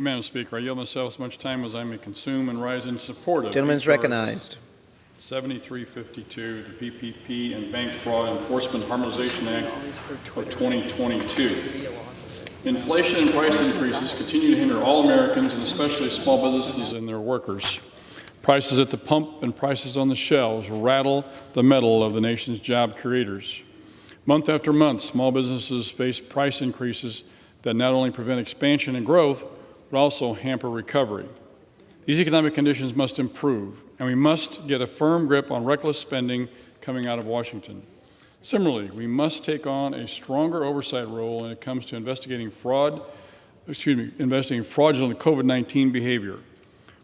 Madam Speaker, I yield myself as much time as I may consume and rise in support of Gentleman is recognized. 7352, the PPP and Bank Fraud Enforcement Harmonization Act of 2022. Inflation and price increases continue to hinder all Americans, and especially small businesses and their workers. Prices at the pump and prices on the shelves rattle the mettle of the nation's job creators. Month after month, small businesses face price increases that not only prevent expansion and growth, but also hamper recovery. These economic conditions must improve, and we must get a firm grip on reckless spending coming out of Washington. Similarly, we must take on a stronger oversight role when it comes to investigating fraudulent COVID-19 behavior.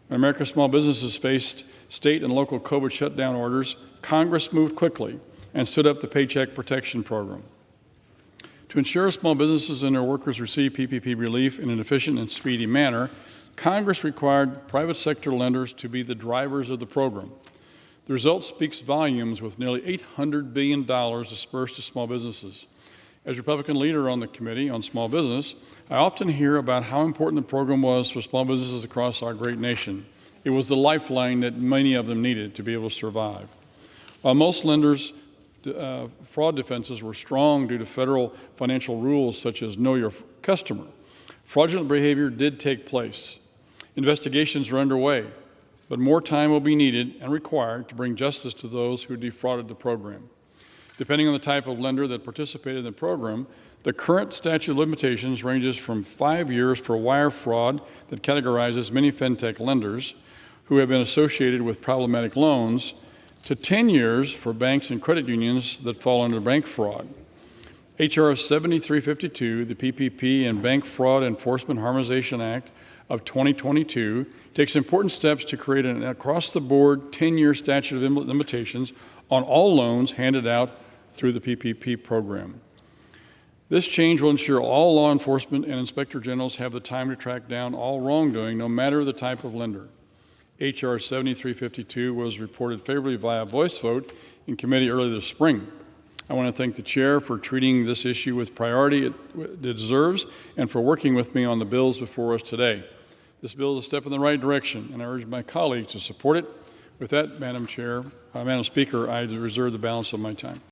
When America's small businesses faced state and local COVID shutdown orders, Congress moved quickly and stood up the Paycheck Protection Program. To ensure small businesses and their workers receive PPP relief in an efficient and speedy manner, Congress required private sector lenders to be the drivers of the program. The result speaks volumes, with nearly $800 billion dispersed to small businesses. As Republican leader on the Committee on Small Business, I often hear about how important the program was for small businesses across our great nation. It was the lifeline that many of them needed to be able to survive. While most lenders' fraud defenses were strong due to federal financial rules such as Know Your Customer, fraudulent behavior did take place. Investigations are underway, but more time will be needed and required to bring justice to those who defrauded the program. Depending on the type of lender that participated in the program, the current statute of limitations ranges from 5 years for wire fraud that categorizes many fintech lenders who have been associated with problematic loans to 10 years for banks and credit unions that fall under bank fraud. H.R. 7352, the PPP and Bank Fraud Enforcement Harmonization Act of 2022, takes important steps to create an across-the-board 10-year statute of limitations on all loans handed out through the PPP program. This change will ensure all law enforcement and inspector generals have the time to track down all wrongdoing, no matter the type of lender. H.R. 7352 was reported favorably via voice vote in committee early this spring. I want to thank the chair for treating this issue with priority it deserves and for working with me on the bills before us today. This bill is a step in the right direction, and I urge my colleagues to support it. With that, Madam Speaker, I reserve the balance of my time.